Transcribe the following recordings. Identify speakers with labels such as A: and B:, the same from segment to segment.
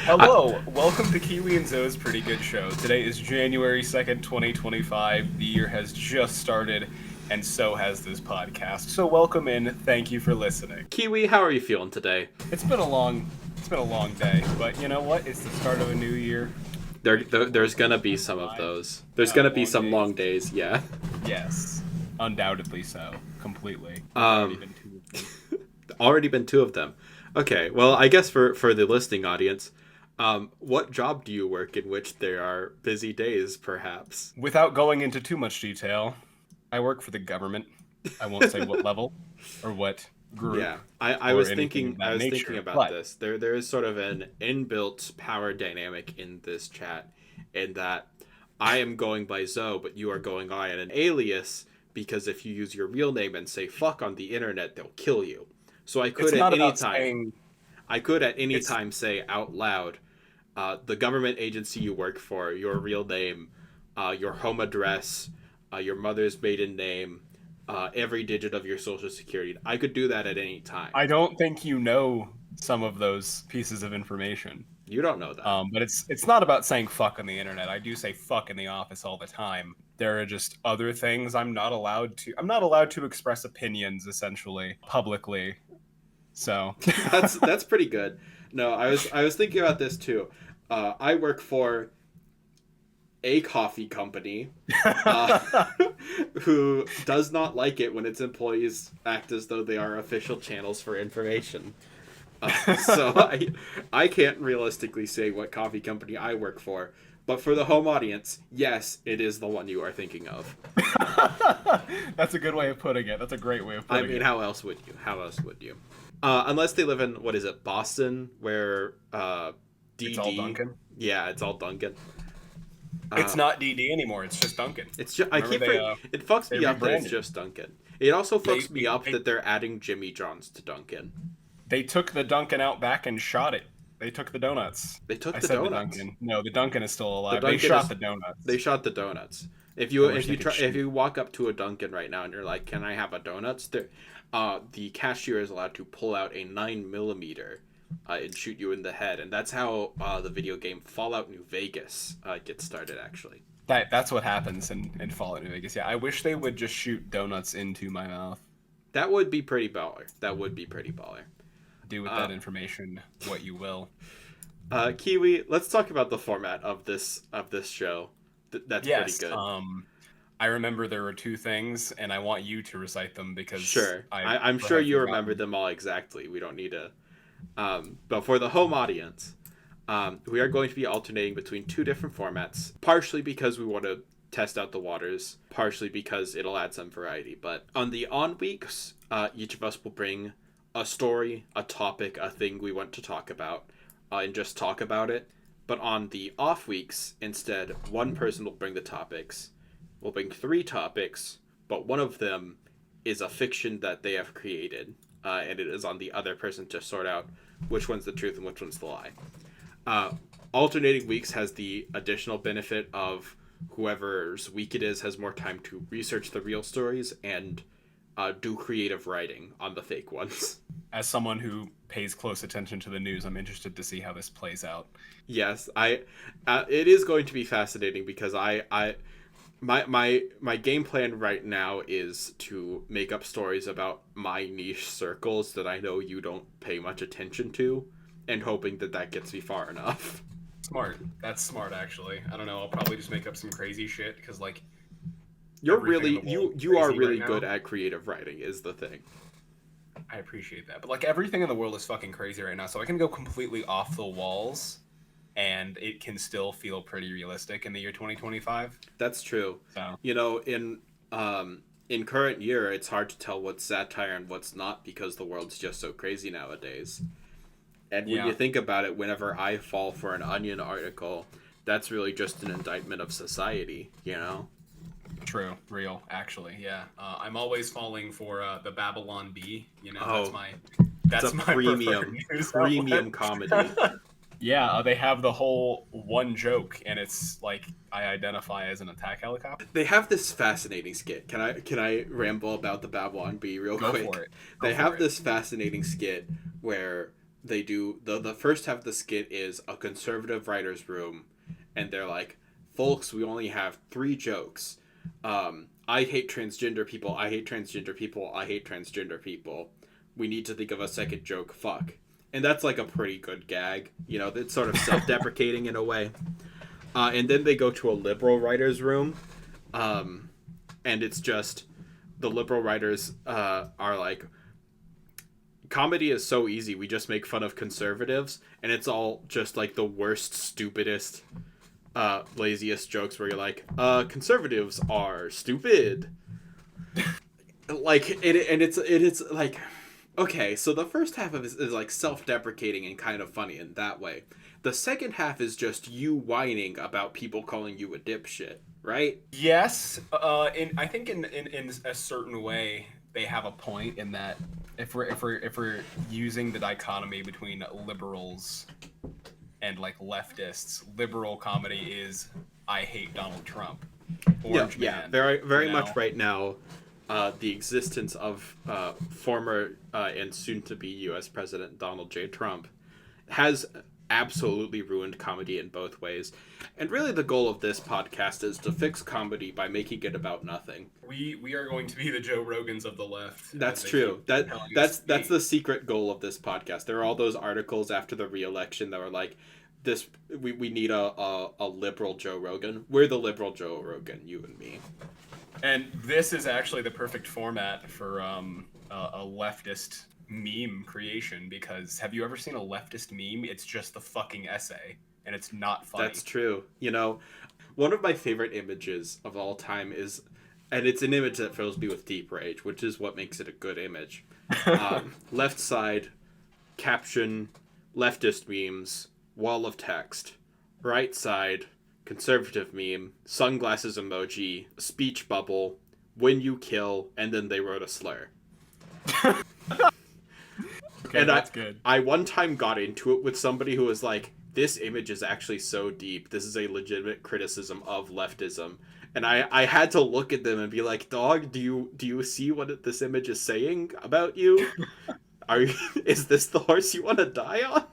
A: Hello, welcome to Kiwi and Zoe's Pretty Good Show. Today is January 2nd, 2025. The year has just started, and so has this podcast. So welcome in, thank you for listening.
B: Kiwi, how are you feeling today?
A: It's been a long day, but you know what? It's the start of a new year.
B: There's gonna be some of those. There's gonna be some long days, yeah.
A: Yes, undoubtedly so, completely.
B: Already been two of them. Okay, well, I guess for the listening audience, what job do you work in which there are busy days, perhaps?
A: Without going into too much detail, I work for the government. I won't say what level or what group.
B: Yeah, I was thinking about this. There is sort of an inbuilt power dynamic in this chat, in that I am going by Zoe, but you are going by an alias, because if you use your real name and say fuck on the internet, they'll kill you. So I could at any time say out loud, the government agency you work for, your real name, your home address, your mother's maiden name, every digit of your social security. I could do that at any time.
A: I don't think you know some of those pieces of information.
B: You don't know that.
A: But it's not about saying fuck on the internet. I do say fuck in the office all the time. There are just other things I'm not allowed to express opinions, essentially, publicly. So
B: that's pretty good. No, I was thinking about this too. I work for a coffee company who does not like it when its employees act as though they are official channels for information. So I can't realistically say what coffee company I work for. But for the home audience, yes, it is the one you are thinking of.
A: That's a good way of putting it. That's a great way of putting it.
B: I mean, how else would you? Unless they live in, what is it, Boston, where DD...
A: It's all Duncan?
B: Yeah, it's all Duncan.
A: It's not DD anymore, it's just Duncan.
B: It's just, it fucks me up that it's just Duncan. It also fucks me up that they're adding Jimmy John's to Duncan.
A: They took the Duncan out back and shot it. They took the donuts.
B: They took the donuts.
A: No, the Duncan is still alive. They shot the donuts.
B: They shot the donuts. If you walk up to a Duncan right now and you're like, "Can I have a donuts?" The cashier is allowed to pull out a 9mm and shoot you in the head, and that's how the video game Fallout New Vegas gets started. Actually,
A: that's what happens in Fallout New Vegas. Yeah, I wish they would just shoot donuts into my mouth.
B: That would be pretty baller.
A: Do with that information what you will.
B: Kiwi, let's talk about the format of this show. That's pretty good.
A: I remember there were two things, and I want you to recite them because
B: sure. I'm sure you remember them all exactly. We don't need to. But for the home audience, we are going to be alternating between two different formats, partially because we want to test out the waters, partially because it'll add some variety. But on the on weeks, each of us will bring a story, a topic, a thing we want to talk about, and just talk about it. But on the off weeks, instead, one person will bring the topics. We'll bring 3 topics, but one of them is a fiction that they have created, and it is on the other person to sort out which one's the truth and which one's the lie. Alternating weeks has the additional benefit of whoever's week it is has more time to research the real stories and do creative writing on the fake ones.
A: As someone who pays close attention to the news, I'm interested to see how this plays out.
B: Yes, it is going to be fascinating because my game plan right now is to make up stories about my niche circles that I know you don't pay much attention to, and hoping that gets me far enough.
A: Smart. That's smart, actually. I don't know. I'll probably just make up some crazy shit because, like,
B: you are really good at creative writing is the thing.
A: I appreciate that. But, like, everything in the world is fucking crazy right now, so I can go completely off the walls, and it can still feel pretty realistic in the year 2025.
B: That's true.
A: So.
B: You know, in current year, it's hard to tell what's satire and what's not because the world's just so crazy nowadays. And when you think about it, whenever I fall for an Onion article that's really just an indictment of society, you know?
A: True, real, actually, yeah. I'm always falling for the Babylon Bee. You know,
B: It's
A: that's
B: a
A: my preferred news
B: premium
A: outlet.
B: comedy.
A: Yeah, they have the whole one joke, and it's like I identify as an attack helicopter.
B: They have this fascinating skit. Can I ramble about the Babylon Bee real
A: Go
B: quick?
A: for it. Go
B: They
A: for
B: have
A: it.
B: this fascinating skit where they do the first half of the skit is a conservative writer's room, and they're like, "Folks, we only have 3 jokes. I hate transgender people. I hate transgender people. I hate transgender people. We need to think of a second joke. Fuck." And that's like a pretty good gag. You know, it's sort of self-deprecating in a way. And then they go to a liberal writer's room, and it's just the liberal writers are like, comedy is so easy. We just make fun of conservatives, and it's all just like the worst, stupidest, laziest jokes where you're like, conservatives are stupid. Like it's like, okay, so the first half of it is like self-deprecating and kind of funny in that way. The second half is just you whining about people calling you a dipshit, right?
A: Yes, I think in a certain way they have a point in that if we're using the dichotomy between liberals and like leftists, liberal comedy is I hate Donald Trump. Orange Man,
B: very much right now. The existence of former and soon-to-be U.S. President Donald J. Trump has absolutely ruined comedy in both ways. And really the goal of this podcast is to fix comedy by making it about nothing.
A: We are going to be the Joe Rogans of the left.
B: That's true. That's the secret goal of this podcast. There are all those articles after the re-election that were like, this we need a liberal Joe Rogan. We're the liberal Joe Rogan, you and me.
A: And this is actually the perfect format for a leftist meme creation, because have you ever seen a leftist meme? It's just the fucking essay, and it's not funny.
B: That's true. You know, one of my favorite images of all time is, and it's an image that fills me with deep rage, which is what makes it a good image. Left side, caption, leftist memes, wall of text. Right side, conservative meme, sunglasses emoji, speech bubble, when you kill, and then they wrote a slur.
A: Okay,
B: and
A: that's good.
B: I one time got into it with somebody who was like, this image is actually so deep. This is a legitimate criticism of leftism. And I had to look at them and be like, dog, do you see what this image is saying about you? Is this the horse you want to die on?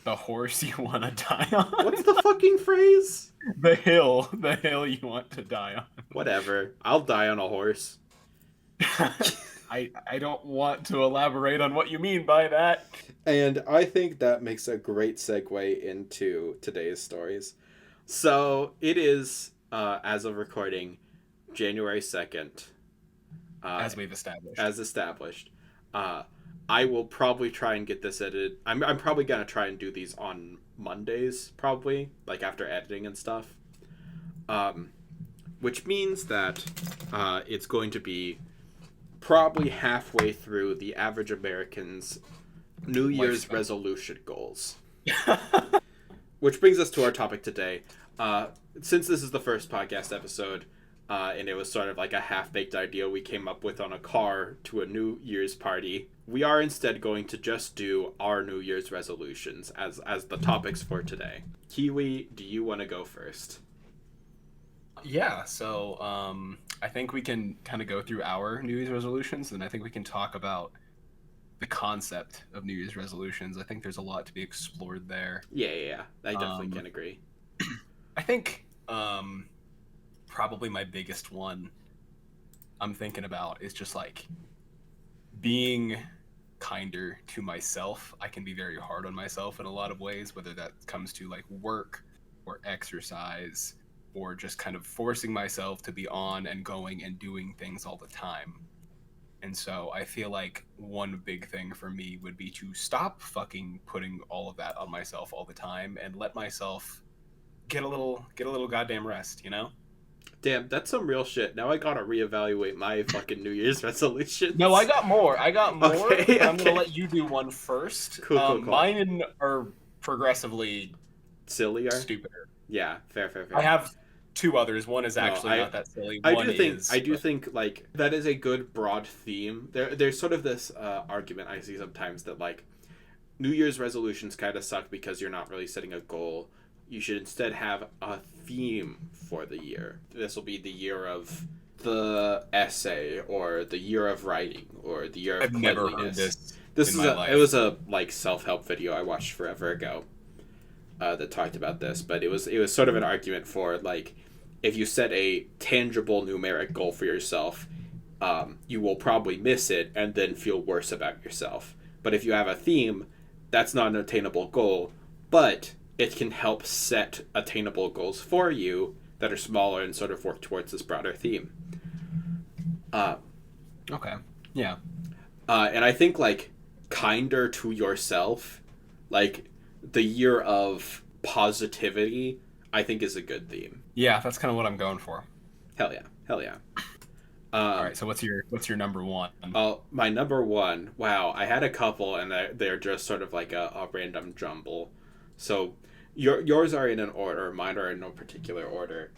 A: The horse you want to die on?
B: What's the fucking phrase?
A: The hill you want to die on.
B: Whatever. I'll die on a horse.
A: I don't want to elaborate on what you mean by that.
B: And I think that makes a great segue into today's stories. So it is, as of recording, January 2nd.
A: As we've established.
B: As established. I will probably try and get this edited. I'm probably going to try and do these on Mondays, probably, like after editing and stuff. Which means that it's going to be probably halfway through the average American's New Year's resolution goals. Which brings us to our topic today. Since this is the first podcast episode, and it was sort of like a half-baked idea we came up with on a car to a New Year's party, we are instead going to just do our New Year's resolutions as the topics for today. Kiwi, do you want to go first?
A: Yeah, so I think we can kind of go through our New Year's resolutions, and I think we can talk about the concept of New Year's resolutions. I think there's a lot to be explored there.
B: Yeah. I definitely can agree.
A: I think probably my biggest one I'm thinking about is just like being kinder to myself. I can be very hard on myself in a lot of ways, whether that comes to like work or exercise or just kind of forcing myself to be on and going and doing things all the time. And so I feel like one big thing for me would be to stop fucking putting all of that on myself all the time and let myself get a little goddamn rest, you know?
B: Damn, that's some real shit. Now I gotta reevaluate my fucking New Year's resolutions.
A: No, I got more.
B: Okay.
A: I'm gonna let you do one first.
B: Cool.
A: Mine are progressively
B: sillier.
A: stupider.
B: Yeah, fair.
A: I have two others. One is
B: No,
A: actually not that silly.
B: I
A: One
B: do think
A: is.
B: I do think like that is a good broad theme. There's sort of this argument I see sometimes that like New Year's resolutions kind of suck because you're not really setting a goal. You should instead have a theme for the year. This will be the year of the essay, or the year of writing, or the year of
A: I've never heard
B: cleanliness.
A: this in my life.
B: It was a like self-help video I watched forever ago that talked about this, but it was sort of an argument for like if you set a tangible numeric goal for yourself, you will probably miss it and then feel worse about yourself. But if you have a theme, that's not an attainable goal, but it can help set attainable goals for you that are smaller and sort of work towards this broader theme.
A: Okay. Yeah.
B: And I think like kinder to yourself, like the year of positivity, I think is a good theme.
A: Yeah, that's kind of what I'm going for.
B: Hell yeah.
A: All right. So what's your number one?
B: Oh, my number one. Wow, I had a couple, and they're just sort of like a random jumble. So yours are in an order. Mine are in no particular order.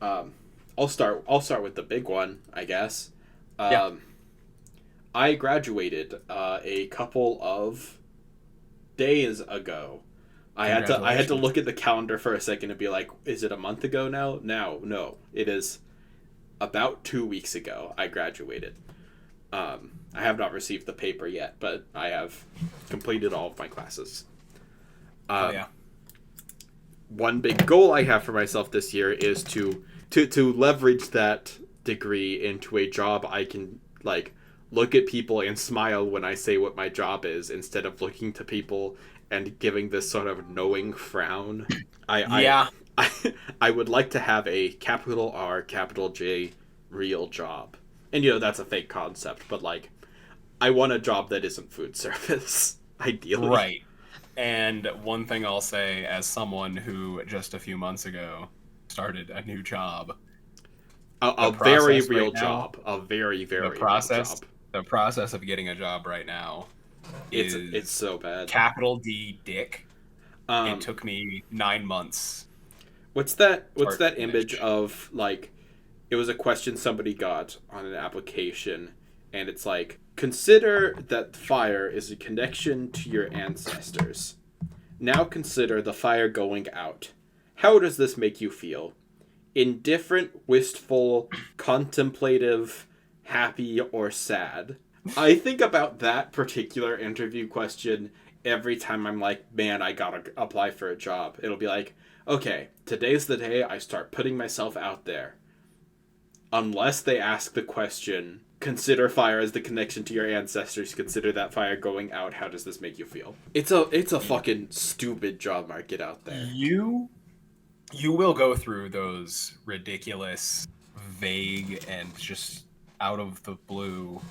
B: I'll start with the big one, I guess.
A: Yeah.
B: I graduated a couple of days ago. I had to look at the calendar for a second and be like, is it a month ago now? No. It is about 2 weeks ago I graduated. I have not received the paper yet, but I have completed all of my classes.
A: Yeah.
B: One big goal I have for myself this year is to leverage that degree into a job I can like look at people and smile when I say what my job is, instead of looking to people and giving this sort of knowing frown. I would like to have a capital R, capital J real job. And that's a fake concept, but like I want a job that isn't food service, ideally.
A: Right. And one thing I'll say, as someone who just a few months ago started a new job,
B: a very real job, a very real job.
A: The process of getting a job right now is
B: it's so bad.
A: Capital D dick. It took me 9 months.
B: What's that image of like, it was a question somebody got on an application, and it's like, consider that fire is a connection to your ancestors. Now consider the fire going out. How does this make you feel? Indifferent, wistful, contemplative, happy, or sad? I think about that particular interview question every time I'm like, man, I gotta apply for a job. It'll be like, okay, today's the day I start putting myself out there. Unless they ask the question, consider fire as the connection to your ancestors, consider that fire going out, how does this make you feel? It's a fucking stupid job market out there.
A: You will go through those ridiculous, vague, and just out of the blue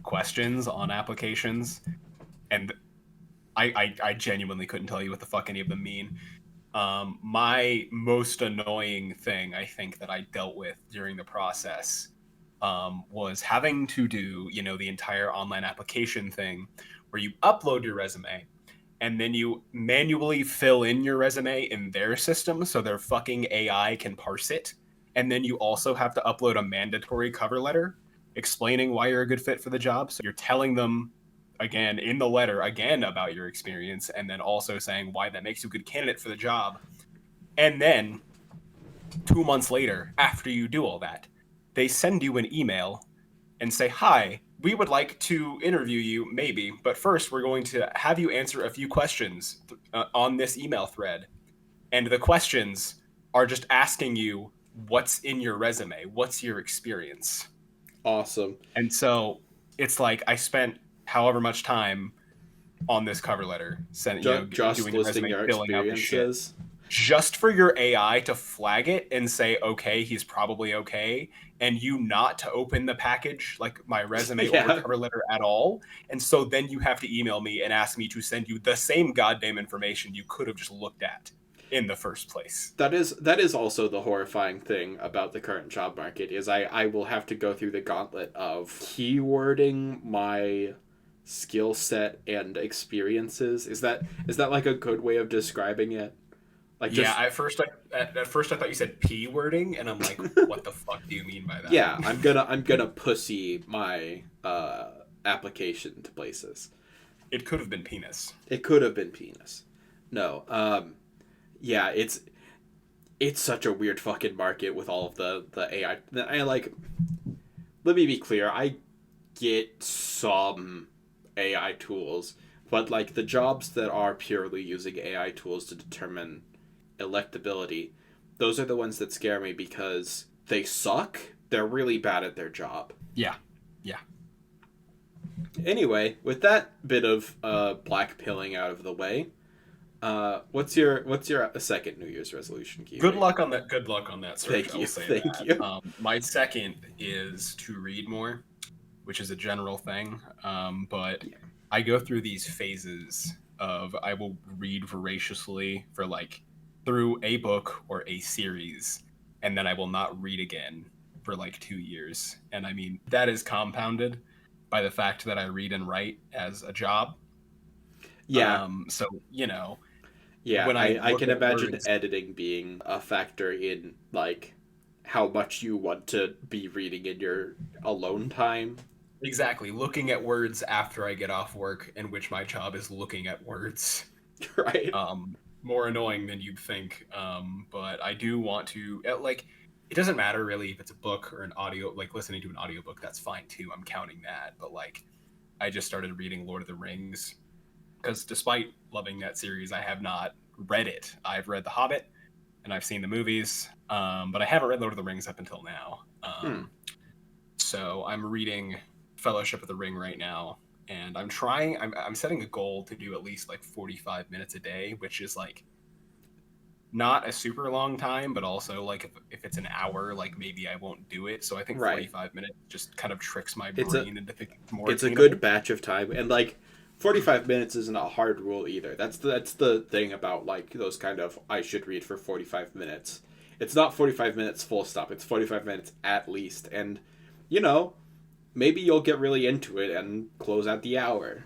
A: questions on applications, and I genuinely couldn't tell you what the fuck any of them mean. My most annoying thing, I think, that I dealt with during the process was having to do, the entire online application thing where you upload your resume and then you manually fill in your resume in their system so their fucking AI can parse it. And then you also have to upload a mandatory cover letter explaining why you're a good fit for the job. So you're telling them again in the letter again about your experience, and then also saying why that makes you a good candidate for the job. And then 2 months later, after you do all that, they send you an email and say, hi, we would like to interview you, maybe, but first we're going to have you answer a few questions on this email thread. And the questions are just asking you what's in your resume, what's your experience.
B: Awesome.
A: And so it's like I spent however much time on this cover letter,
B: just
A: doing
B: listing
A: resume,
B: your
A: filling out the
B: experiences,
A: just for your AI to flag it and say, okay, he's probably okay, and you not to open the package, like my resume or cover letter at all. And so then you have to email me and ask me to send you the same goddamn information you could have just looked at in the first place.
B: That is also the horrifying thing about the current job market, is I will have to go through the gauntlet of keywording my skill set and experiences. Is that like a good way of describing it? Like
A: Yeah,
B: just
A: at first I thought you said P wording, and I'm like, what the fuck do you mean by that?
B: yeah, I'm gonna pussy my application to places.
A: It could have been penis.
B: It could have been penis. No. Yeah, it's such a weird fucking market with all of the AI. I like. Let me be clear. I get some AI tools, but like the jobs that are purely using AI tools to determine electability, those are the ones that scare me because they suck. They're really bad at their job.
A: Yeah. Yeah.
B: Anyway, with that bit of black pilling out of the way, what's your second New Year's resolution, Kiwi?
A: Good luck on that. Good luck on that, Serge.
B: Thank you.
A: I'll say
B: Thank
A: that.
B: you.
A: My second is to read more, which is a general thing. But
B: Yeah.
A: I go through these phases of I will read voraciously for like through a book or a series, and then I will not read again for like 2 years. And I mean, that is compounded by the fact that I read and write as a job.
B: Yeah.
A: So, you know,
B: Yeah,
A: when I
B: I
A: look
B: can
A: at
B: imagine
A: words,
B: editing being a factor in like how much you want to be reading in your alone time.
A: exactly, looking at words after I get off work, in which my job is looking at words,
B: Right?
A: more annoying than you'd think. But I do want to, like, it doesn't matter really if it's a book or an audio, like listening to an audiobook, that's fine too. I'm counting that. But like, I just started reading Lord of the Rings because despite loving that series, I have not read it. I've read The Hobbit and I've seen the movies, but I haven't read Lord of the Rings up until now.
B: Hmm.
A: So I'm reading Fellowship of the Ring right now, and I'm setting a goal to do at least like 45 minutes a day, which is like not a super long time, but also like if it's an hour, like maybe I won't do it. So I think
B: Right.
A: 45 minutes just kind of tricks my
B: It's a
A: brain into thinking it's more
B: it's a
A: attainable.
B: good batch of time, and like 45 minutes isn't a hard rule either. That's the thing about like those kind of I should read for 45 minutes. It's not 45 minutes full stop. It's 45 minutes at least, and you know maybe you'll get really into it and close out the hour.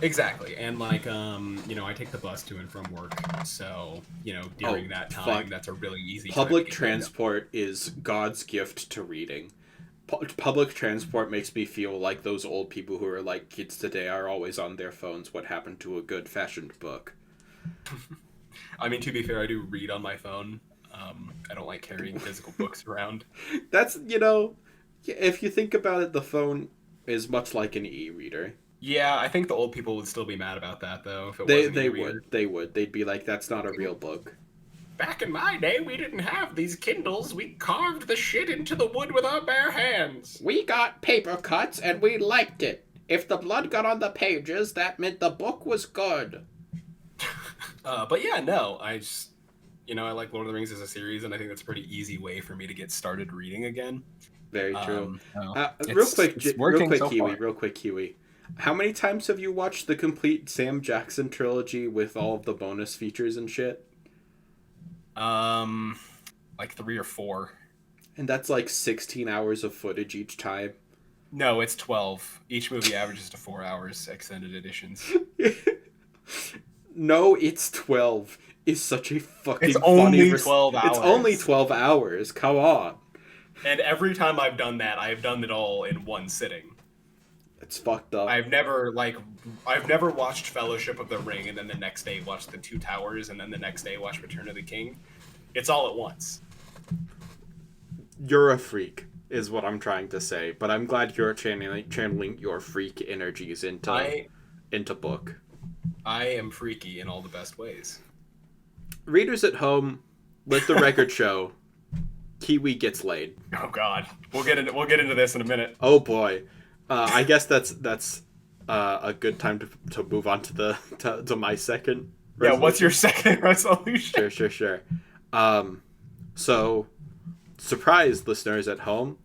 A: Exactly. And like I take the bus to and from work. So,
B: Oh,
A: during that
B: fuck.
A: time, that's a really easy time to
B: Public
A: get read.
B: transport is God's gift to reading. Public transport makes me feel like those old people who are like kids today are always on their phones. What happened to a good fashioned book?
A: I mean, to be fair, I do read on my phone. I don't like carrying physical books around.
B: That's, if you think about it, the phone is much like an e-reader.
A: Yeah, I think the old people would still be mad about that though if it
B: They
A: wasn't
B: they
A: e-reader.
B: would. They would. They'd be like, that's not a real book.
A: Back in my day, we didn't have these Kindles. We carved the shit into the wood with our bare hands.
B: We got paper cuts and we liked it. If the blood got on the pages, that meant the book was good.
A: But yeah, no, I just, I like Lord of the Rings as a series, and I think that's a pretty easy way for me to get started reading again.
B: Very true.
A: No,
B: Real
A: working
B: quick,
A: so
B: Kiwi.
A: far.
B: Real quick, Kiwi. How many times have you watched the complete Sam Jackson trilogy with all of the bonus features and shit?
A: Like 3 or 4.
B: And that's like 16 hours of footage each time.
A: No, it's 12. Each movie averages to 4 hours, extended editions.
B: No, it's 12. It's such a fucking
A: It's
B: funny...
A: only 12 hours.
B: It's only 12 hours. Come on.
A: And every time I've done that, I've done it all in one sitting.
B: It's fucked up.
A: I've never watched Fellowship of the Ring and then the next day watched The Two Towers and then the next day watched Return of the King. It's all at once.
B: You're a freak, is what I'm trying to say. But I'm glad you're channeling your freak energies into book.
A: I am freaky in all the best ways.
B: Readers at home, let the record show. Kiwi gets laid.
A: Oh God, we'll get into this in a minute.
B: Oh boy, I guess that's a good time to move on to my second.
A: Yeah, what's your second resolution?
B: Sure. So, surprise, listeners at home,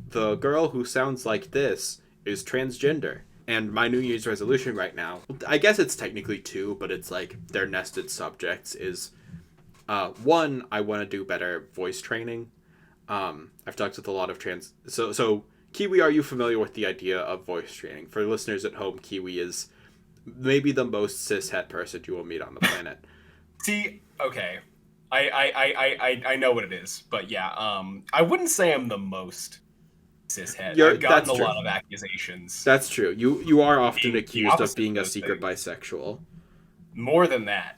B: the girl who sounds like this is transgender. And my New Year's resolution right now, I guess it's technically 2, but it's like they're nested subjects, is 1, I want to do better voice training. I've talked with a lot of So, Kiwi, are you familiar with the idea of voice training? For listeners at home, Kiwi is maybe the most cishet person you will meet on the planet.
A: See, okay. I know what it is, but yeah, I wouldn't say I'm the most cishet. I've gotten a lot of accusations.
B: That's true. You are often
A: Being the
B: accused of
A: opposite
B: being
A: of
B: a
A: those
B: secret
A: things.
B: bisexual.
A: More than that,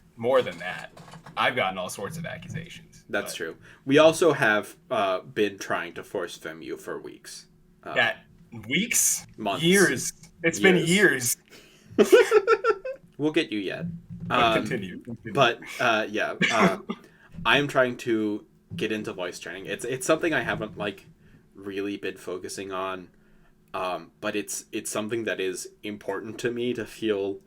A: I've gotten all sorts of accusations.
B: That's true. We also have been trying to force fem you for weeks.
A: That weeks,
B: Months,
A: years. It's been years.
B: We'll get you yet.
A: But continue.
B: But yeah, I'm trying to get into voice training. It's something I haven't like really been focusing on, but it's something that is important to me to feel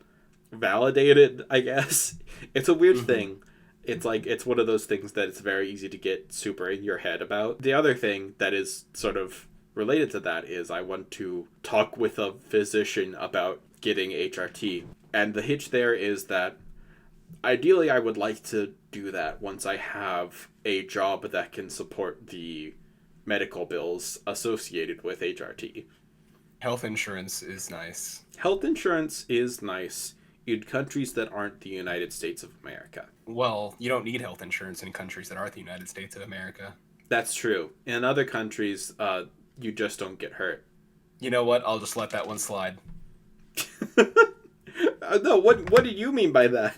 B: validated. I guess it's a weird thing. It's like it's one of those things that it's very easy to get super in your head about. The other thing that is sort of related to that is I want to talk with a physician about getting HRT. And the hitch there is that ideally I would like to do that once I have a job that can support the medical bills associated with HRT.
A: Health insurance is nice.
B: Health insurance is nice in countries that aren't the United States of America.
A: Well, you don't need health insurance in countries that aren't the United States of America.
B: That's true. In other countries, you just don't get hurt.
A: You know what? I'll just let that one slide.
B: No, what do you mean by that?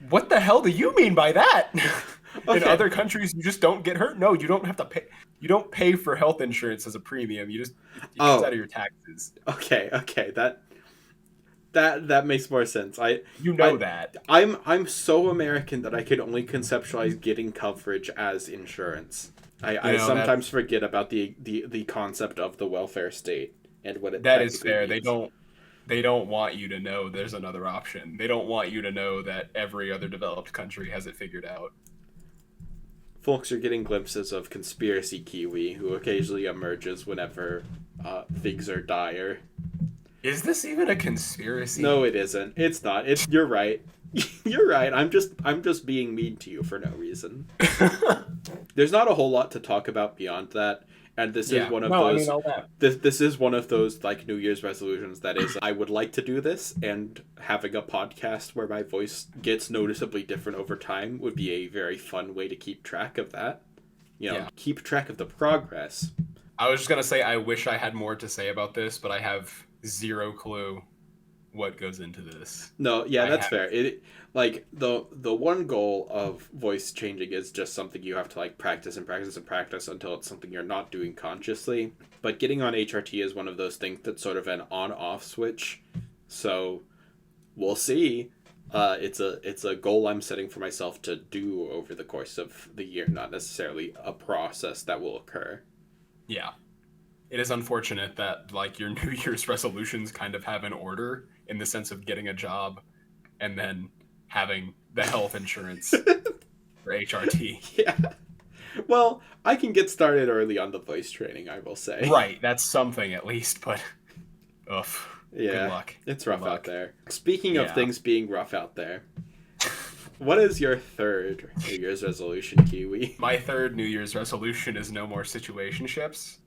A: What the hell do you mean by that?
B: Okay.
A: In other countries, you just don't get hurt? No, you don't have to pay. You don't pay for health insurance as a premium. It comes out of your taxes.
B: Okay. That makes more sense.
A: That.
B: I'm so American that I can only conceptualize getting coverage as insurance. I sometimes forget about the concept of the welfare state and what it
A: that is fair.
B: Means.
A: They don't want you to know there's another option. They don't want you to know that every other developed country has it figured out.
B: Folks are getting glimpses of conspiracy Kiwi, who occasionally emerges whenever things are dire.
A: Is this even a conspiracy?
B: No, it isn't. It's not. You're right. You're right. I'm just being mean to you for no reason. There's not a whole lot to talk about beyond that. And this is one of those. This is one of those like New Year's resolutions that is I would like to do this, and having a podcast where my voice gets noticeably different over time would be a very fun way to keep track of that. Keep track of the progress.
A: I was just gonna say I wish I had more to say about this, but I have zero clue what goes into this.
B: No, yeah, that's fair. It like the one goal of voice changing is just something you have to like practice and practice and practice until it's something you're not doing consciously. But getting on HRT is one of those things that's sort of an on-off switch. So we'll see. It's a goal I'm setting for myself to do over the course of the year, not necessarily a process that will occur.
A: Yeah. It is unfortunate that like your New Year's resolutions kind of have an order in the sense of getting a job and then having the health insurance for HRT.
B: Yeah. Well, I can get started early on the voice training, I will say.
A: Right, that's something at least, but
B: yeah,
A: good luck.
B: It's rough out there. Speaking of things being rough out there, what is your third New Year's resolution, Kiwi?
A: My third New Year's resolution is no more situationships.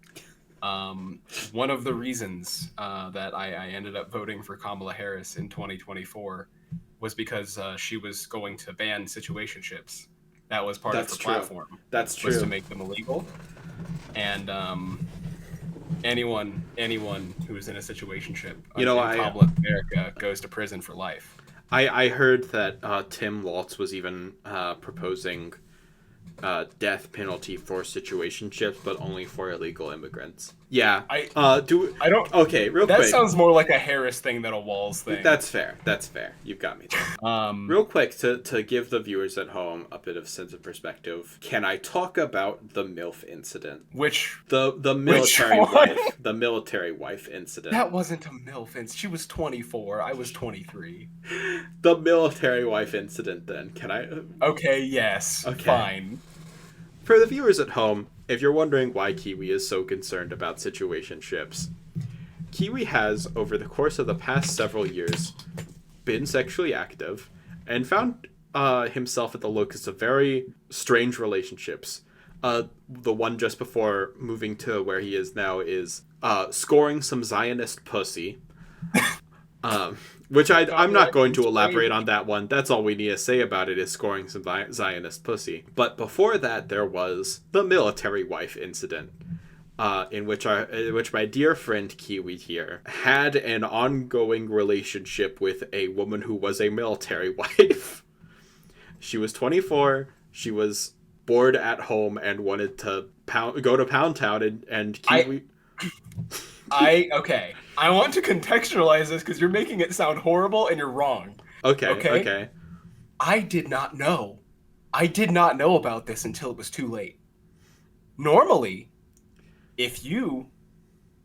A: One of the reasons that I ended up voting for Kamala Harris in 2024 was because she was going to ban situationships. That was part of her platform.
B: That's true.
A: Was to make them illegal. And anyone who is in a situationship in public America goes to prison for life.
B: I heard that Tim Waltz was even proposing death penalty for situationships, but only for illegal immigrants. Yeah. Okay, real quick.
A: That sounds more like a Harris thing than a Walz thing.
B: That's fair. You've got me there. Real quick, to give the viewers at home a bit of sense of perspective, can I talk about the MILF incident? The military wife. The military wife incident.
A: That wasn't a MILF incident. She was 24. I was 23.
B: The military wife incident, then. Can I?
A: Okay, yes. Okay. Fine.
B: For the viewers at home, if you're wondering why Kiwi is so concerned about situationships, Kiwi has, over the course of the past several years, been sexually active and found himself at the locus of very strange relationships. The one just before moving to where he is now is scoring some Zionist pussy, Which I'm not going to elaborate on that one. That's all we need to say about it is scoring some Zionist pussy. But before that, there was the military wife incident, in which my dear friend Kiwi here had an ongoing relationship with a woman who was a military wife. She was 24. She was bored at home and wanted to go to Pound Town and Kiwi.
A: Okay. I want to contextualize this because you're making it sound horrible and you're wrong.
B: Okay.
A: I did not know. I did not know about this until it was too late. Normally, if you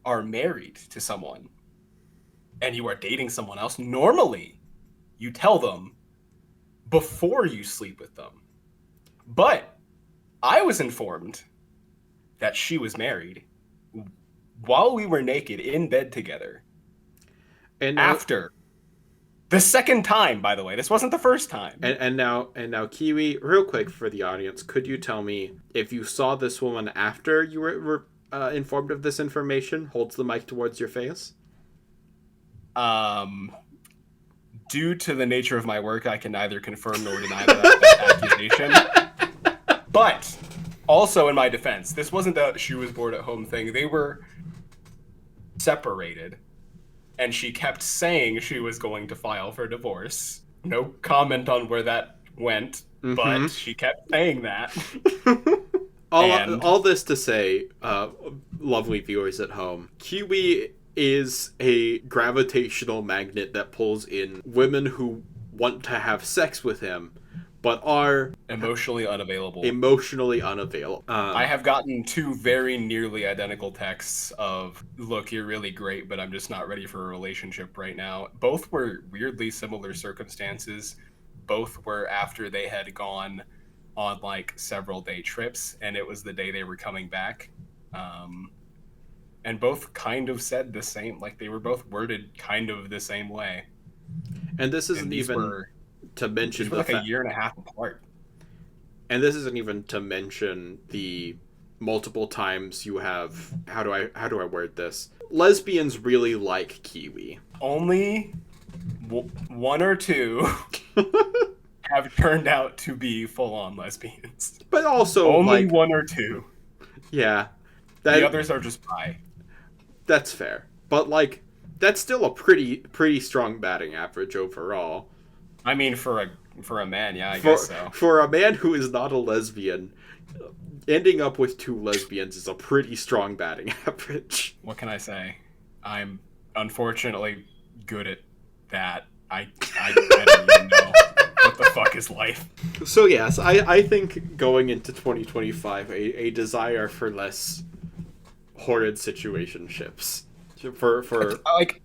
A: are married to someone and you are dating someone else, normally you tell them before you sleep with them. But I was informed that she was married while we were naked in bed together. And after the second time, by the way, this wasn't the first time.
B: And now Kiwi, real quick for the audience, could you tell me if you saw this woman after you were informed of this information? Holds the mic towards your face.
A: Due to the nature of my work, I can neither confirm nor deny that accusation. But also in my defense, this wasn't that she was bored at home thing. They were separated, and she kept saying she was going to file for divorce. No comment on where that went, but she kept saying that.
B: All this to say, lovely viewers at home, Kiwi is a gravitational magnet that pulls in women who want to have sex with him, but are
A: emotionally unavailable.
B: I
A: have gotten 2 very nearly identical texts of, look, you're really great, but I'm just not ready for a relationship right now. Both were weirdly similar circumstances. Both were after they had gone on like several day trips, and it was the day they were coming back. And both kind of said the same, like they were both worded kind of the same way.
B: And this isn't even to mention
A: like a year and a half apart.
B: And this isn't even to mention the multiple times you have, how do I word this? Lesbians really like Kiwi.
A: Only 1 or 2 have turned out to be full-on lesbians.
B: But also
A: only 1 or 2.
B: Yeah.
A: The others are just bi.
B: That's fair. But like that's still a pretty strong batting average overall.
A: I mean, for a man, yeah, I guess so.
B: For a man who is not a lesbian, ending up with 2 lesbians is a pretty strong batting average.
A: What can I say? I'm unfortunately good at that. I don't even know what the fuck is life.
B: So yes, I think going into 2025, a desire for less horrid situationships. For
A: like,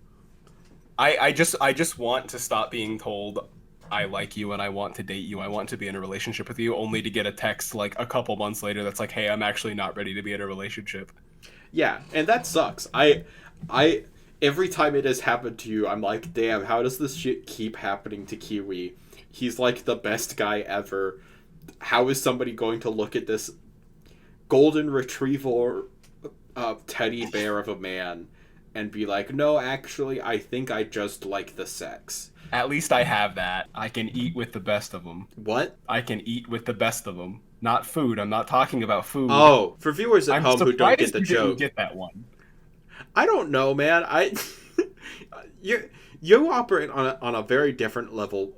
A: I just want to stop being told I like you and I want to date you. I want to be in a relationship with you, only to get a text like a couple months later that's like, hey, I'm actually not ready to be in a relationship.
B: Yeah, and that sucks. I every time it has happened to you, I'm like, damn, how does this shit keep happening to Kiwi? He's like the best guy ever. How is somebody going to look at this golden retriever teddy bear of a man and be like, no, actually, I think I just like the sex?
A: At least I have that. I can eat with the best of them.
B: What?
A: I can eat with the best of them. Not food. I'm not talking about food.
B: Oh, for viewers at home who don't get the joke.
A: Didn't get that one.
B: I don't know, man. You operate on a very different level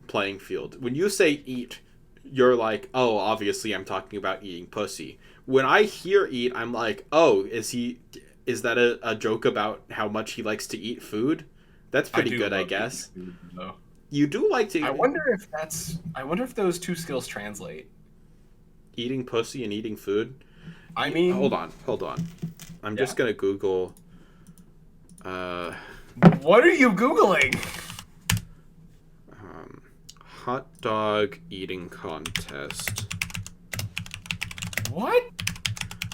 B: playing field. When you say eat, you're like, oh, obviously I'm talking about eating pussy. When I hear eat, I'm like, oh, is that a joke about how much he likes to eat food? That's pretty good, I guess.
A: Food,
B: you do like to.
A: I wonder if those 2 skills translate.
B: Eating pussy and eating food.
A: I mean,
B: hold on. I'm just gonna Google.
A: What are you Googling?
B: Hot dog eating contest.
A: What?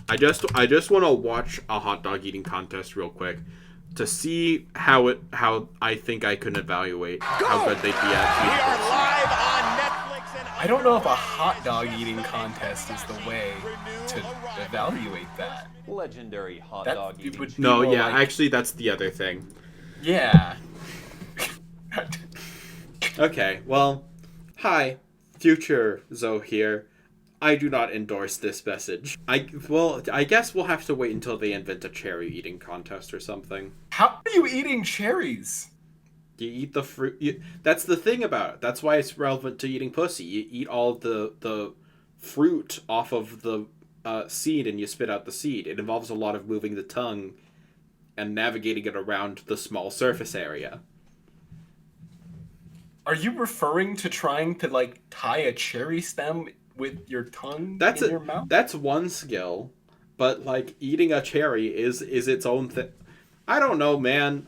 B: I just want to watch a hot dog eating contest real quick to see how I think I can evaluate how good they'd be at.
C: We are live on Netflix and
A: I don't know if a hot dog eating contest is the way to evaluate that.
C: Legendary hot dog eating.
B: No, yeah, like, actually that's the other thing.
A: Yeah.
B: Okay, well, hi, future Zoe here. I do not endorse this message. I guess we'll have to wait until they invent a cherry eating contest or something.
A: How are you eating cherries?
B: You eat the fruit. That's the thing about it. That's why it's relevant to eating pussy. You eat all the fruit off of the seed and you spit out the seed. It involves a lot of moving the tongue and navigating it around the small surface area.
A: Are you referring to trying to like tie a cherry stem with your tongue in your mouth?
B: That's one skill, but like eating a cherry is its own thing. I don't know, man.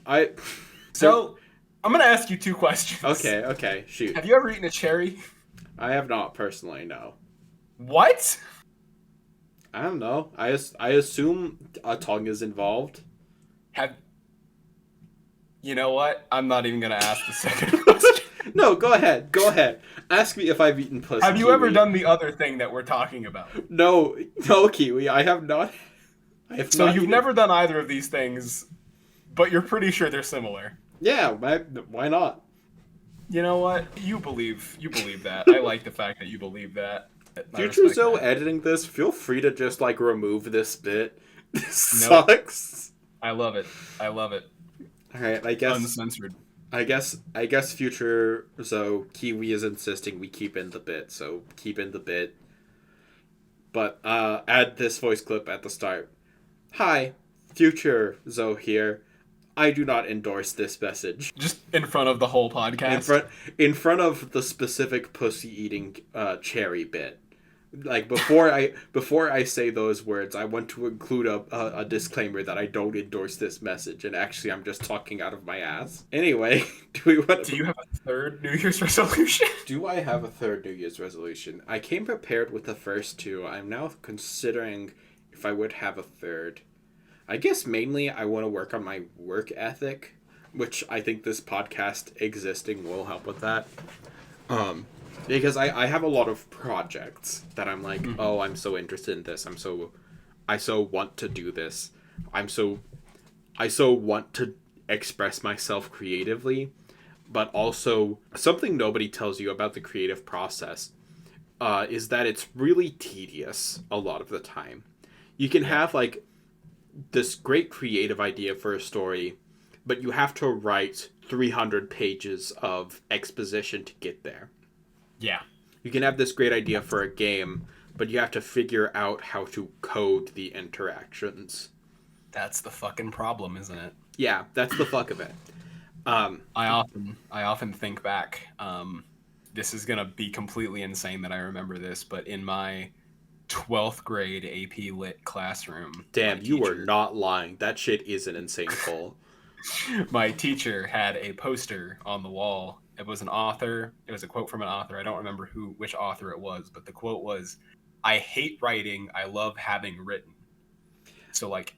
A: So I'm gonna ask you two questions.
B: Okay, shoot.
A: Have you ever eaten a cherry?
B: I have not personally, no.
A: What?
B: I don't know. I assume a tongue is involved.
A: You know what? I'm not even gonna ask the second question.
B: No, go ahead. Ask me if I've eaten pussy.
A: Have you
B: Kiwi.
A: ever done the other thing that we're talking about?
B: No, Kiwi. I have not.
A: So you've never done either of these things, but you're pretty sure they're similar.
B: Yeah, why not?
A: You know what? You believe that. I like the fact that you believe that.
B: Future Zoe editing this, feel free to just like remove this bit. This sucks.
A: I love it.
B: Alright, I guess
A: uncensored.
B: I guess future Zoe, Kiwi is insisting we keep in the bit, so keep in the bit. But add this voice clip at the start. Hi, future Zoe here. I do not endorse this message.
A: Just in front of the whole podcast.
B: In front of the specific pussy eating cherry bit. Like before I say those words, I want to include a disclaimer that I don't endorse this message, and actually I'm just talking out of my ass. Anyway, do you have
A: a third New Year's resolution?
B: Do I have a third New Year's resolution? I came prepared with the first two. I'm now considering if I would have a third. I guess mainly I want to work on my work ethic, which I think this podcast existing will help with that. Because I have a lot of projects that I'm like, oh, I'm so interested in this. I so want to do this. I so want to express myself creatively, but also something nobody tells you about the creative process is that it's really tedious a lot of the time. You can have like this great creative idea for a story, but you have to write 300 pages of exposition to get there.
A: Yeah.
B: You can have this great idea for a game, but you have to figure out how to code the interactions.
A: That's the fucking problem, isn't it?
B: Yeah, that's the fuck of it.
A: I often think back. This is gonna be completely insane that I remember this, but in my 12th grade AP Lit classroom,
B: damn, you were not lying. That shit is an insane poll.
A: My teacher had a poster on the wall. It was an author. It was a quote from an author. I don't remember which author it was, but the quote was, "I hate writing. I love having written." So like,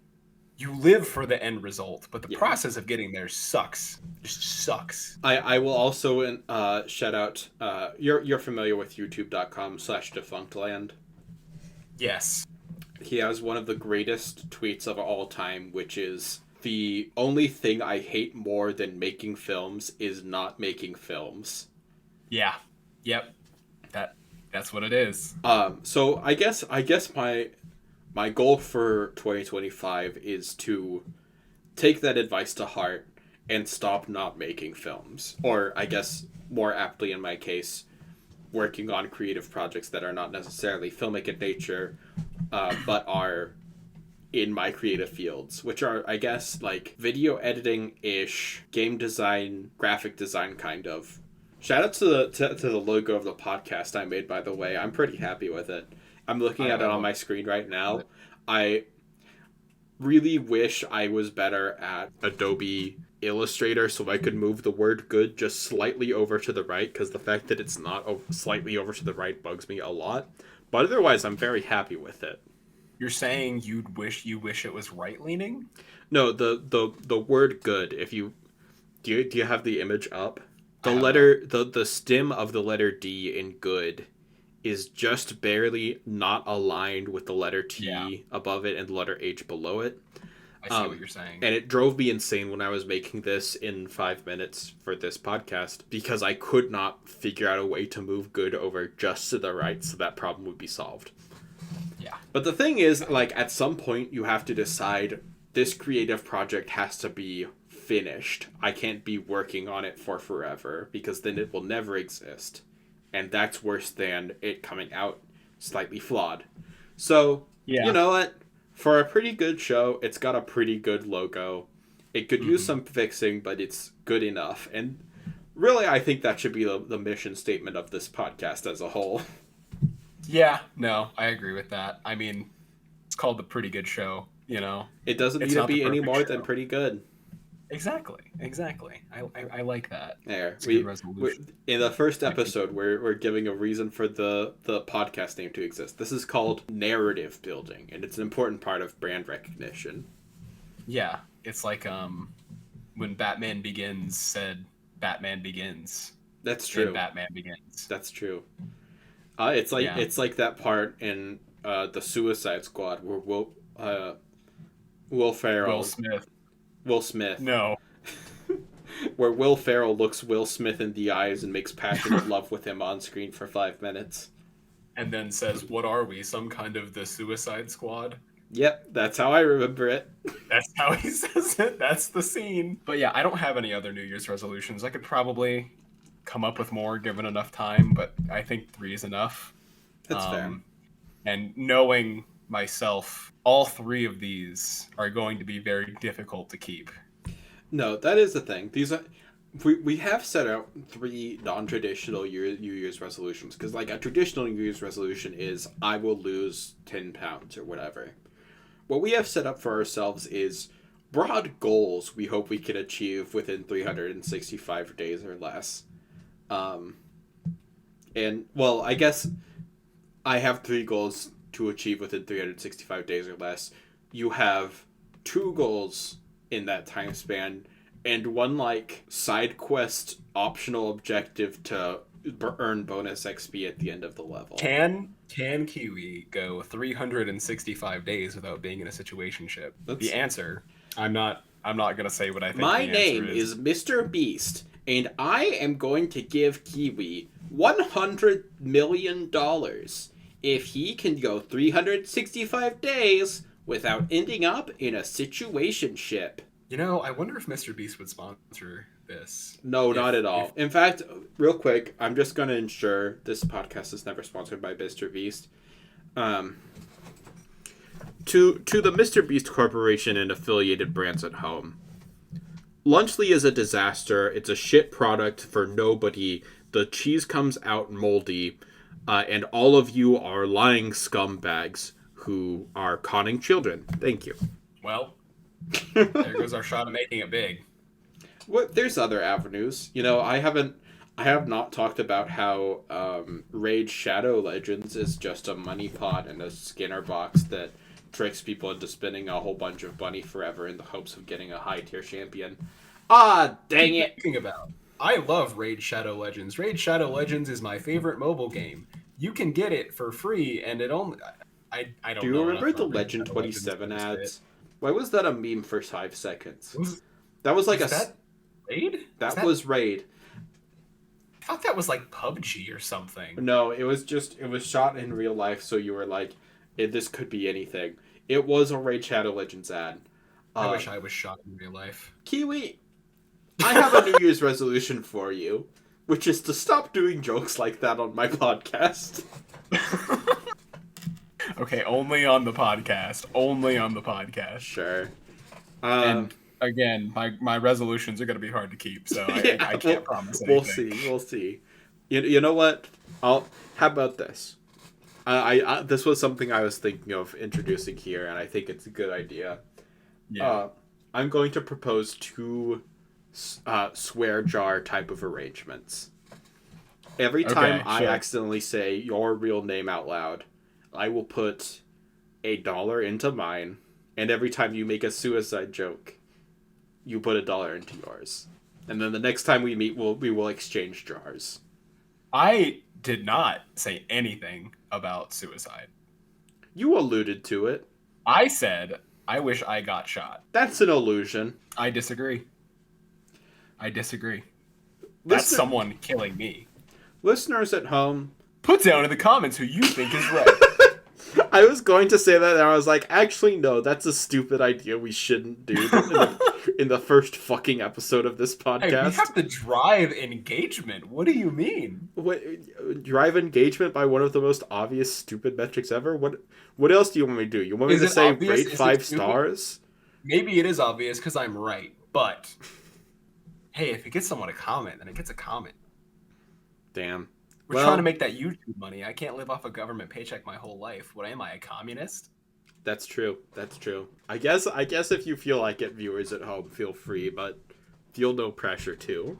A: you live for the end result, but the process of getting there sucks. Just sucks.
B: I will also shout out. You're familiar with youtube.com/defunctland?
A: Yes.
B: He has one of the greatest tweets of all time, which is, the only thing I hate more than making films is not making films.
A: Yeah. Yep. That's what it is.
B: So I guess my goal for 2025 is to take that advice to heart and stop not making films. Or I guess more aptly in my case, working on creative projects that are not necessarily filmic in nature, but are in my creative fields, which are, I guess, like video editing-ish, game design, graphic design, kind of. Shout out to the logo of the podcast I made, by the way. I'm pretty happy with it. I'm looking at it on my screen right now. I really wish I was better at Adobe Illustrator so I could move the word good just slightly over to the right, because the fact that it's not slightly over to the right bugs me a lot. But otherwise, I'm very happy with it.
A: You're saying you wish it was right-leaning?
B: No, the word good. If you do you have the image up? The stem of the letter D in good is just barely not aligned with the letter T above it and the letter H below it.
A: I see what you're saying.
B: And it drove me insane when I was making this in 5 minutes for this podcast because I could not figure out a way to move good over just to the right so that problem would be solved.
A: Yeah.
B: But the thing is, like, at some point you have to decide this creative project has to be finished. I can't be working on it for forever because then it will never exist. And that's worse than it coming out slightly flawed. So, you know what? For a pretty good show, it's got a pretty good logo. It could use some fixing, but it's good enough. And really, I think that should be the mission statement of this podcast as a whole.
A: Yeah, no, I agree with that. I mean, it's called The Pretty Good Show, you know?
B: It doesn't need to be any more than pretty good.
A: Exactly. I like that.
B: There, we in the first episode, we're giving a reason for the podcast name to exist. This is called narrative building, and it's an important part of brand recognition.
A: Yeah, it's like when Batman Begins said Batman Begins.
B: That's true.
A: Batman Begins.
B: That's true. It's like that part in the Suicide Squad where Will Smith.
A: No.
B: Where Will Ferrell looks Will Smith in the eyes and makes passionate love with him on screen for 5 minutes.
A: And then says, "What are we? Some kind of the Suicide Squad?"
B: Yep, that's how I remember it.
A: That's how he says it. That's the scene. But yeah, I don't have any other New Year's resolutions. I could probably come up with more given enough time, but I think 3 is enough.
B: That's fair.
A: And knowing myself, all 3 of these are going to be very difficult to keep.
B: No, that is the thing. We have set out 3 non-traditional New Year's resolutions because, like, a traditional New Year's resolution is I will lose 10 pounds or whatever. What we have set up for ourselves is broad goals we hope we can achieve within 365 days or less. And, well, I guess I have 3 goals to achieve within 365 days or less. You have 2 goals in that time span, and 1, like, side quest optional objective to earn bonus XP at the end of the level.
A: Can Kiwi go 365 days without being in a situationship? The answer, I'm not gonna say what I think.
B: My name is Mr. Beast, and I am going to give Kiwi $100 million if he can go 365 days without ending up in a situationship.
A: You know, I wonder if Mr. Beast would sponsor this.
B: No, not at all. In fact, real quick, I'm just going to ensure this podcast is never sponsored by Mr. Beast. To the Mr. Beast Corporation and affiliated brands at home. Lunchly is a disaster. It's a shit product for nobody. The cheese comes out moldy. And all of you are lying scumbags who are conning children. Thank you.
A: Well, there goes our shot at making it big.
B: There's other avenues. You know, I have not talked about how Raid Shadow Legends is just a money pot and a Skinner box that tricks people into spending a whole bunch of money forever in the hopes of getting a high tier champion. Ah, dang it!
A: I love Raid Shadow Legends. Raid Shadow Legends is my favorite mobile game. You can get it for free, and it only I don't know.
B: Do you remember the Legend 27 ads? Why was that a meme for 5 seconds? That was like
A: that Raid?
B: That was Raid.
A: I thought that was like PUBG or something.
B: No, it was shot in real life, so you were like, this could be anything. It was a Raid Shadow Legends ad.
A: I wish I was shot in real life.
B: Kiwi, I have a New Year's resolution for you, which is to stop doing jokes like that on my podcast.
A: Okay, only on the podcast. Only on the podcast.
B: Sure.
A: And again, my resolutions are going to be hard to keep, so I can't promise anything.
B: We'll see. You know what? How about this? This was something I was thinking of introducing here, and I think it's a good idea.
A: Yeah.
B: I'm going to propose 2 swear jar type of arrangements. Every time I accidentally say your real name out loud, I will put $1 into mine, and every time you make a suicide joke, you put $1 into yours. And then the next time we meet, we will exchange jars.
A: I did not say anything about suicide.
B: You alluded to it.
A: I said I wish I got shot.
B: That's an illusion.
A: I disagree. That's someone killing me.
B: Listeners at home,
A: put down in the comments who you think is right.
B: I was going to say that, and I was like, actually, no, that's a stupid idea we shouldn't do in the first fucking episode of this podcast.
A: Hey, we have to drive engagement. What do you mean?
B: Drive engagement by one of the most obvious stupid metrics ever? What else do you want me to do? You want me to say rate 5 stars?
A: Maybe it is obvious because I'm right, but hey, if it gets someone to comment, then it gets a comment.
B: Damn.
A: We're trying to make that YouTube money. I can't live off a government paycheck my whole life. What am I, a communist?
B: That's true. I guess if you feel like it, viewers at home, feel free, but feel no pressure too.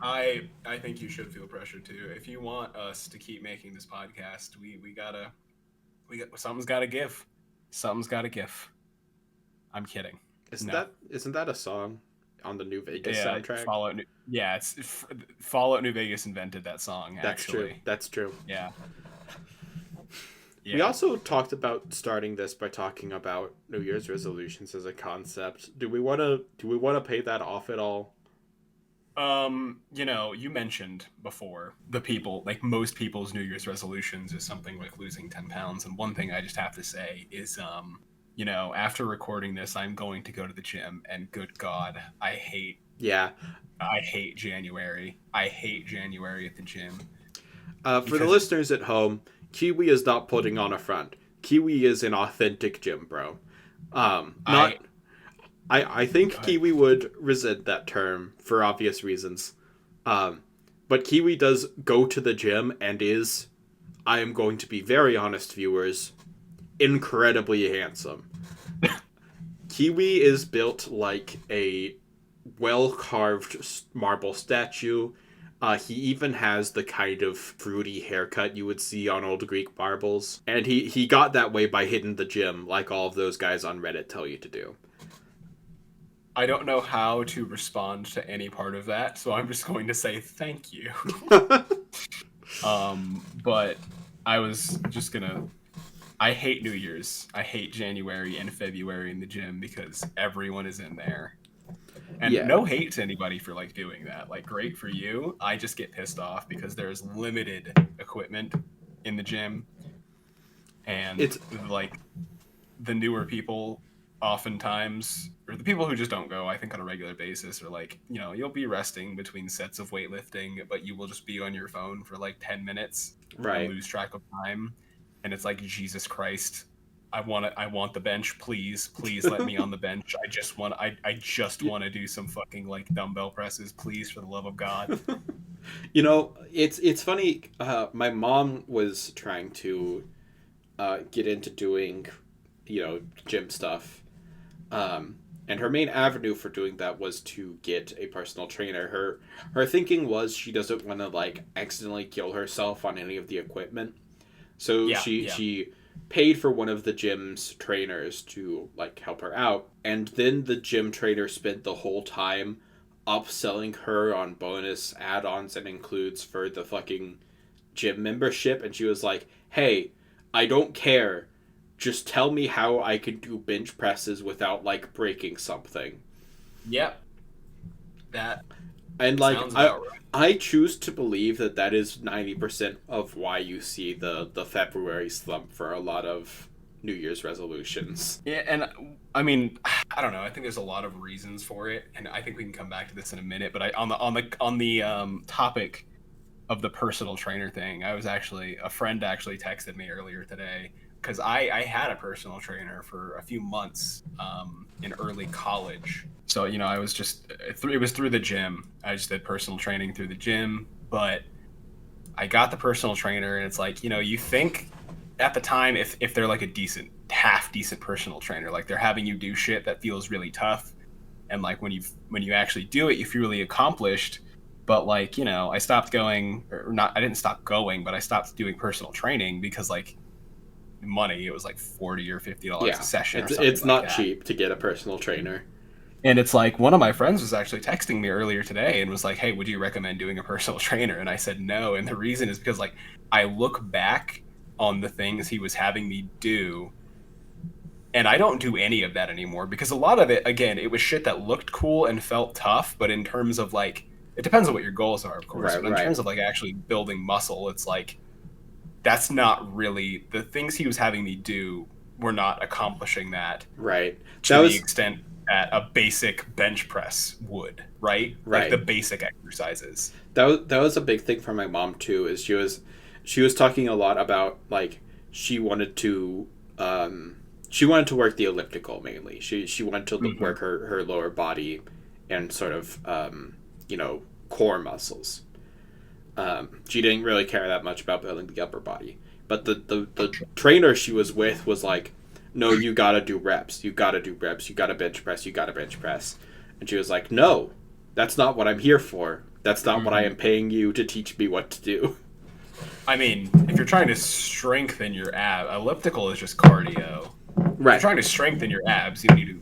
A: I think you should feel pressure too. If you want us to keep making this podcast, something's gotta give. Something's gotta give. I'm kidding.
B: Isn't that a song on the New Vegas soundtrack?
A: Fallout New Vegas invented that song. Actually,
B: That's true.
A: Yeah.
B: We also talked about starting this by talking about New Year's resolutions as a concept. Do we want to pay that off at all?
A: You mentioned before most people's New Year's resolutions is something like losing 10 pounds. And one thing I just have to say is, after recording this, I'm going to go to the gym, and good God, I hate January. I hate January at the gym.
B: For the listeners at home, Kiwi is not putting on a front. Kiwi is an authentic gym bro. I think Kiwi would resent that term for obvious reasons. But Kiwi does go to the gym and is, I am going to be very honest, viewers, incredibly handsome. Kiwi is built like a well-carved marble statue. He even has the kind of fruity haircut you would see on old Greek marbles. And he got that way by hitting the gym, like all of those guys on Reddit tell you to do.
A: I don't know how to respond to any part of that, so I'm just going to say thank you. But I was just gonna... I hate New Year's. I hate January and February in the gym because everyone is in there. And no hate to anybody for doing that. Great for you. I just get pissed off because there's limited equipment in the gym. And it's the newer people oftentimes, or the people who just don't go, I think on a regular basis, are you'll be resting between sets of weightlifting, but you will just be on your phone for 10 minutes.
B: Right.
A: And lose track of time. And it's Jesus Christ. I want the bench, please let me on the bench. I just want to do some fucking dumbbell presses, please, for the love of God.
B: It's funny. My mom was trying to get into doing, gym stuff, and her main avenue for doing that was to get a personal trainer. Her thinking was she doesn't want to accidentally kill herself on any of the equipment, so she paid for one of the gym's trainers to help her out, and then the gym trainer spent the whole time upselling her on bonus add-ons and includes for the fucking gym membership, and she was like, hey, I don't care, just tell me how I can do bench presses without breaking something.
A: Yep. That
B: and
A: sounds about right.
B: I choose to believe that is 90% of why you see the February slump for a lot of New Year's resolutions.
A: Yeah, and I mean, I don't know. I think there's a lot of reasons for it, and I think we can come back to this in a minute. But on the topic of the personal trainer thing, a friend actually texted me earlier today because I had a personal trainer for a few months in early college. So, I was it was through the gym. I just did personal training through the gym, but I got the personal trainer, and it's you think at the time if they're a half decent personal trainer, they're having you do shit that feels really tough, and when you actually do it, you feel really accomplished. But I stopped going, or not, I didn't stop going, but I stopped doing personal training because money, it was $40 or $50 a session.
B: It's not cheap to get a personal trainer.
A: And it's one of my friends was actually texting me earlier today and was like, hey, would you recommend doing a personal trainer? And I said no. And the reason is because I look back on the things he was having me do, And I don't do any of that anymore because a lot of it, again, it was shit that looked cool and felt tough, but in terms of like, it depends on what your goals are, of course.
B: Right,
A: But in terms of like actually building muscle, it's like that's not really the things he was having me do were not accomplishing that.
B: Right.
A: To the extent that a basic bench press would, right?
B: Right.
A: Like the basic exercises.
B: That was a big thing for my mom too. Is she was talking a lot about like she wanted to work the elliptical mainly. She wanted to work her lower body and sort of core muscles. She didn't really care that much about building the upper body. But the trainer she was with was like, no, you gotta do reps. You gotta do reps. You gotta bench press. You gotta bench press. And she was like, no, that's not what I'm here for. That's not what I am paying you to teach me what to do.
A: I mean, if you're trying to strengthen your elliptical is just cardio. Right. If you're trying to strengthen your abs, you need to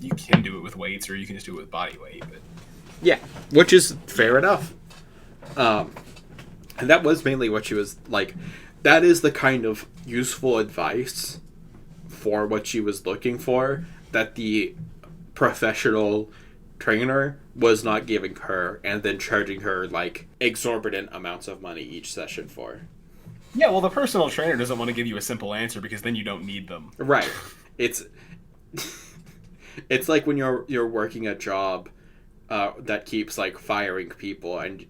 A: you can do it with weights or you can just do it with body weight. But
B: yeah, which is fair enough. And that was mainly what she was like. That is the kind of useful advice for what she was looking for that the professional trainer was not giving her and then charging her like exorbitant amounts of money each session for.
A: Yeah, well, the personal trainer doesn't want to give you a simple answer because then you don't need them.
B: Right. It's like when you're working a job that keeps like firing people and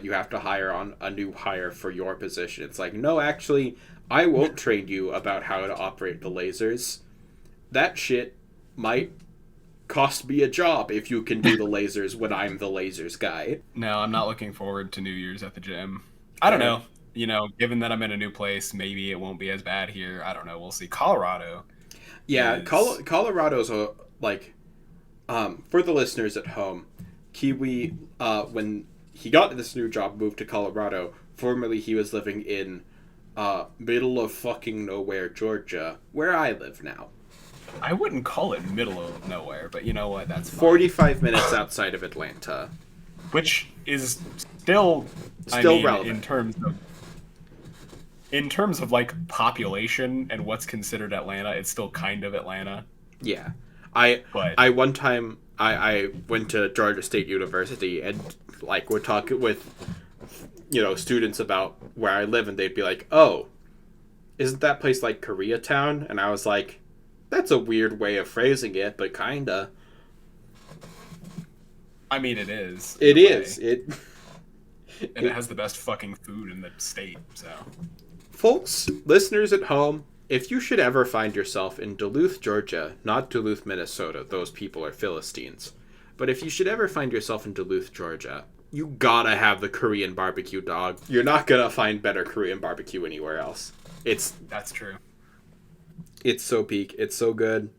B: you have to hire on a new hire for your position. It's like, no, actually, I won't train you about how to operate the lasers. That shit might cost me a job if you can do the lasers when I'm the lasers guy.
A: No, I'm not looking forward to New Year's at the gym. I don't know. Given that I'm in a new place, maybe it won't be as bad here. I don't know. We'll see. Colorado.
B: Yeah, Colorado's a, like, for the listeners at home, Kiwi, when he got this new job, moved to Colorado. Formerly, he was living in middle of fucking nowhere, Georgia, where I live now.
A: I wouldn't call it middle of nowhere, but you know what? That's fine.
B: 45 minutes outside of Atlanta.
A: Which is still
B: relevant.
A: In terms of like population and what's considered Atlanta, it's still kind of Atlanta.
B: Yeah. I one time I went to Georgia State University and like would talk with students about where I live and they'd be like, "Oh, isn't that place like Koreatown?" And I was like, "That's a weird way of phrasing it, but kinda."
A: I mean, it is.
B: It is.
A: And it has the best fucking food in the state, so.
B: Folks, listeners at home, if you should ever find yourself in Duluth, Georgia, not Duluth, Minnesota, those people are Philistines, but if you should ever find yourself in Duluth, Georgia, you gotta have the Korean barbecue dog. You're not gonna find better Korean barbecue anywhere else.
A: That's true.
B: It's so peak. It's so good.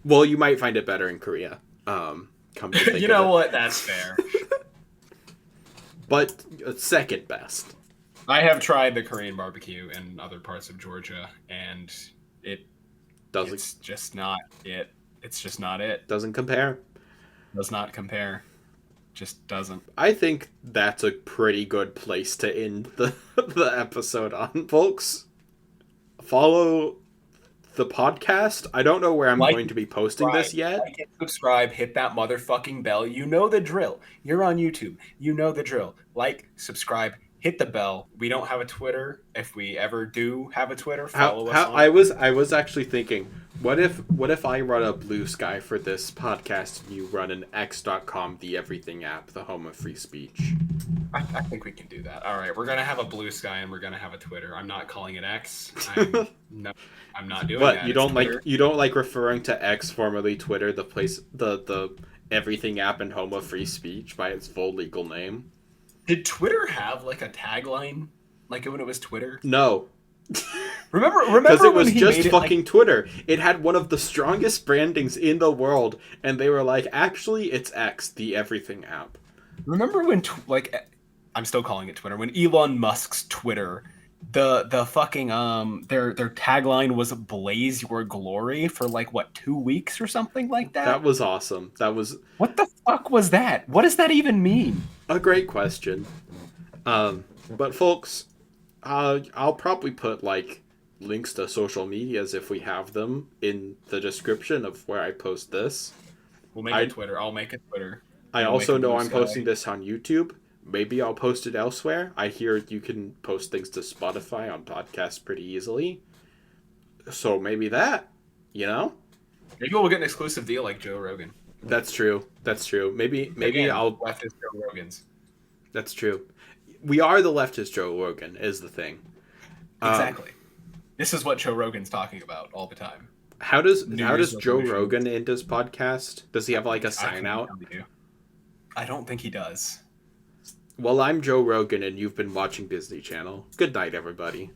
B: Well, you might find it better in Korea. Come to think
A: you know what? That's fair.
B: But second best.
A: I have tried the Korean barbecue in other parts of Georgia, and it's just not it. It's just not it.
B: Doesn't compare.
A: Does not compare. Just doesn't.
B: I think that's a pretty good place to end the episode on, folks. Follow the podcast. I don't know where I'm going to be posting this yet.
A: Like and subscribe. Hit that motherfucking bell. You know the drill. You're on YouTube. You know the drill. Like, subscribe. Hit the bell. We don't have a Twitter. If we ever do have a Twitter, follow us on it.
B: I was actually thinking, what if I run a Blue Sky for this podcast and you run an X.com, the everything app, the home of free speech?
A: I think we can do that. All right, we're gonna have a Blue Sky and we're gonna have a Twitter. I'm not calling it X. I'm not doing that.
B: But you don't like referring to X, formerly Twitter, the place, the everything app and home of free speech by its full legal name?
A: Did Twitter have like a tagline, like when it was Twitter?
B: No.
A: Remember
B: because it was just fucking Twitter. It had one of the strongest brandings in the world, and they were like, actually, it's X, the everything app.
A: Remember when I'm still calling it Twitter. When Elon Musk's Twitter, the fucking their tagline was "Blaze Your Glory" for 2 weeks or something like that.
B: That was awesome.
A: What the fuck was that? What does that even mean?
B: A great question. But folks, I'll probably put links to social medias if we have them in the description of where I post this.
A: We'll make it Twitter. I'll make it Twitter.
B: I
A: You'll
B: also
A: make a
B: know
A: Blue
B: I'm
A: Sky.
B: posting this on YouTube. Maybe I'll post it elsewhere. I hear you can post things to Spotify on podcasts pretty easily. So maybe that, you know?
A: Maybe we'll get an exclusive deal like Joe Rogan.
B: That's true. Maybe
A: Again,
B: I'll...
A: leftist Joe Rogans.
B: That's true. We are the leftist Joe Rogan, is the thing.
A: Exactly. This is what Joe Rogan's talking about all the time.
B: How does
A: Year's
B: Joe
A: resolution.
B: Rogan end his podcast? Does he have like a sign out?
A: I don't think he does.
B: Well, I'm Joe Rogan, and you've been watching Disney Channel. Good night, everybody.